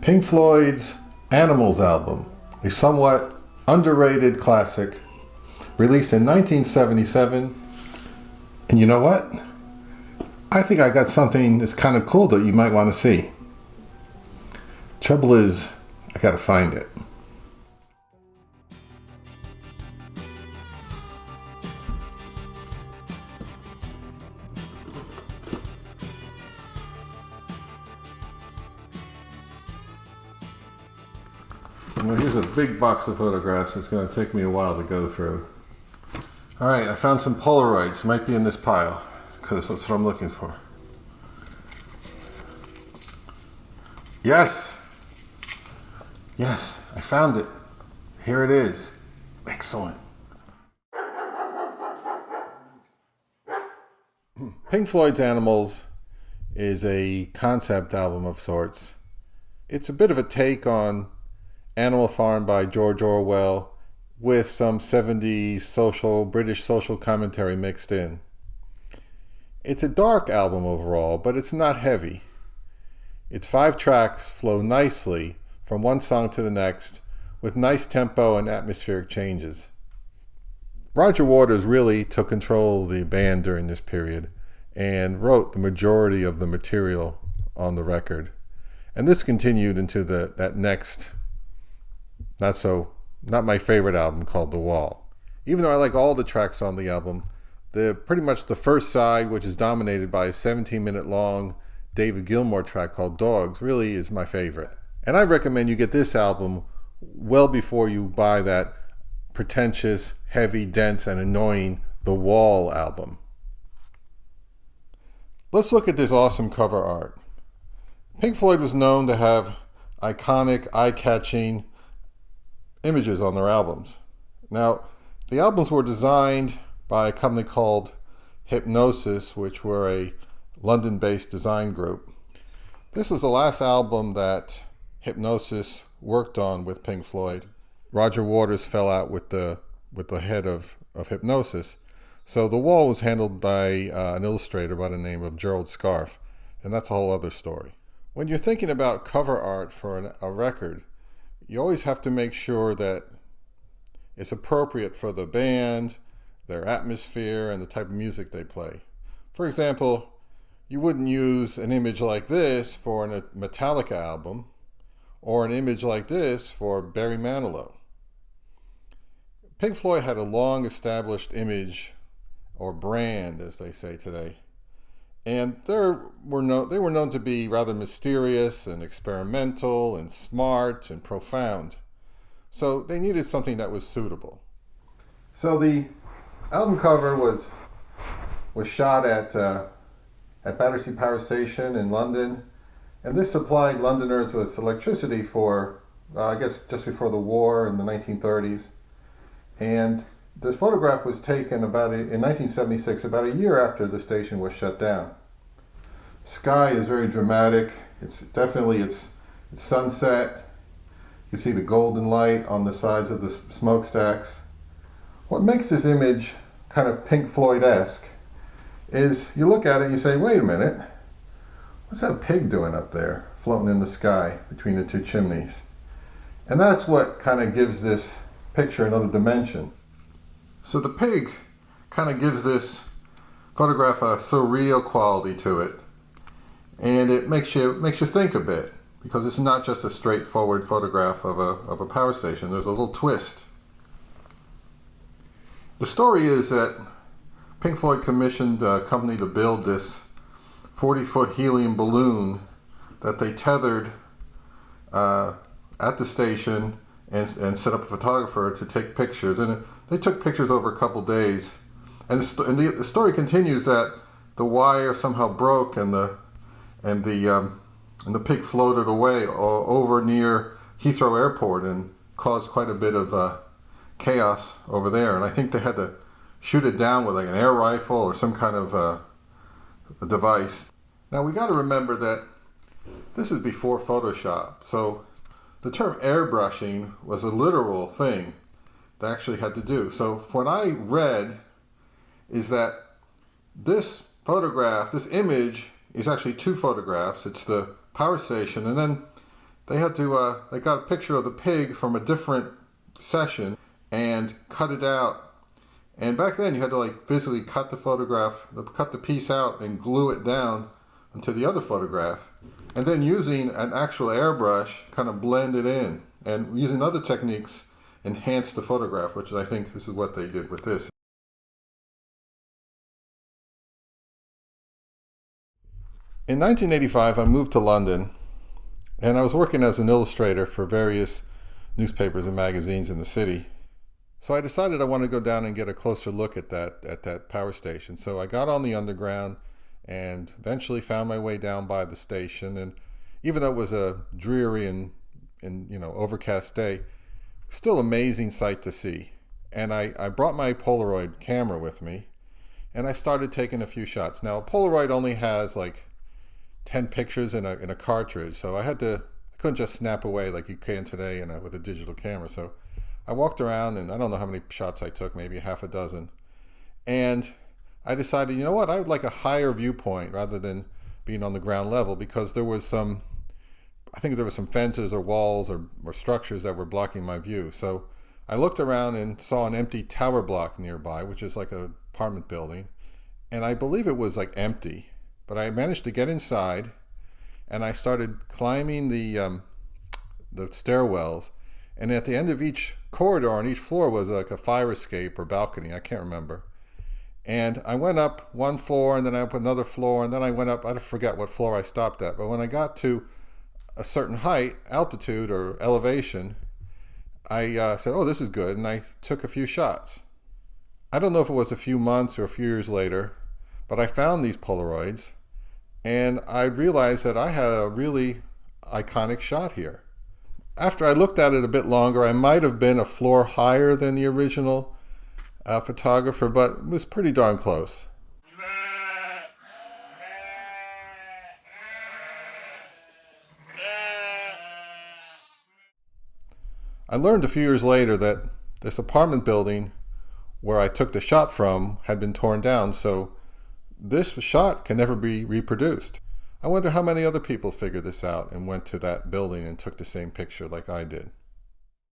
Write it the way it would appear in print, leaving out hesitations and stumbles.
Pink Floyd's Animals album, a somewhat underrated classic, released in 1977. And you know what? I think I got something that's kind of cool that you might want to see. Trouble is, I gotta find it. Well, here's a big box of photographs. It's going to take me a while to go through. All right, I found some Polaroids. Might be in this pile, because that's what I'm looking for. Yes! Yes, I found it. Here it is. Excellent. Pink Floyd's Animals is a concept album of sorts. It's a bit of a take on Animal Farm by George Orwell with some 70s British social commentary mixed in. It's a dark album overall, but it's not heavy. Its 5 tracks flow nicely from one song to the next with nice tempo and atmospheric changes. Roger Waters really took control of the band during this period and wrote the majority of the material on the record. And this continued into that next not my favorite album called The Wall. Even though I like all the tracks on the album, pretty much the first side, which is dominated by a 17-minute long David Gilmour track called Dogs, really is my favorite. And I recommend you get this album well before you buy that pretentious, heavy, dense, and annoying The Wall album. Let's look at this awesome cover art. Pink Floyd was known to have iconic, eye-catching images on their albums. Now, the albums were designed by a company called Hipgnosis, which were a London-based design group. This was the last album that Hipgnosis worked on with Pink Floyd. Roger Waters fell out with the head of Hipgnosis. So The Wall was handled by an illustrator by the name of Gerald Scarfe, and that's a whole other story. When you're thinking about cover art for a record, you always have to make sure that it's appropriate for the band, their atmosphere, and the type of music they play. For example, you wouldn't use an image like this for a Metallica album, or an image like this for Barry Manilow. Pink Floyd had a long-established image, or brand, as they say today, and they were known to be rather mysterious and experimental and smart and profound. So they needed something that was suitable. So the album cover was shot at Battersea Power Station in London, and this supplied Londoners with electricity for, I guess, just before the war in the 1930s. And this photograph was taken in 1976, about a year after the station was shut down. Sky is very dramatic. It's sunset. You see the golden light on the sides of the smokestacks. What makes this image kind of Pink Floyd-esque is you look at it and you say, wait a minute, what's that pig doing up there floating in the sky between the two chimneys? And that's what kind of gives this picture another dimension. So the pig kind of gives this photograph a surreal quality to it, and it makes you think a bit, because it's not just a straightforward photograph of a power station. There's a little twist. The story is that Pink Floyd commissioned a company to build this 40-foot helium balloon that they tethered at the station and set up a photographer to take pictures. And they took pictures over a couple days. And the story continues that the wire somehow broke and the pig floated away over near Heathrow Airport and caused quite a bit of chaos over there. And I think they had to shoot it down with like an air rifle or some kind of a device. Now we got to remember that this is before Photoshop. So the term airbrushing was a literal thing they actually had to do. So what I read is that this photograph, this image, is actually two photographs. It's the power station, and then They got a picture of the pig from a different session and cut it out. And back then you had to like physically cut cut the piece out and glue it down onto the other photograph. And then using an actual airbrush, kind of blend it in. And using other techniques, enhance the photograph, which I think this is what they did with this. In 1985, I moved to London, and I was working as an illustrator for various newspapers and magazines in the city. So I decided I wanted to go down and get a closer look at that power station. So I got on the underground and eventually found my way down by the station. And even though it was a dreary and overcast day, still amazing sight to see. And I brought my Polaroid camera with me, and I started taking a few shots. Now, a Polaroid only has like 10 pictures in a cartridge, so I couldn't just snap away like you can today with a digital camera. So I walked around, and I don't know how many shots I took, maybe half a dozen. And I decided, you know what, I would like a higher viewpoint rather than being on the ground level, because I think there were some fences or walls or structures that were blocking my view. So I looked around and saw an empty tower block nearby, which is like an apartment building. And I believe it was like empty, but I managed to get inside, and I started climbing the stairwells. And at the end of each corridor on each floor was like a fire escape or balcony, I can't remember. And I went up one floor, and then I up another floor, and then I went up, I forget what floor I stopped at. But when I got to a certain height, altitude or elevation, I said, oh, this is good, and I took a few shots. I don't know if it was a few months or a few years later, but I found these Polaroids, and I realized that I had a really iconic shot here. After I looked at it a bit longer, I might have been a floor higher than the original photographer, but it was pretty darn close. I learned a few years later that this apartment building where I took the shot from had been torn down, so this shot can never be reproduced. I wonder how many other people figured this out and went to that building and took the same picture like I did.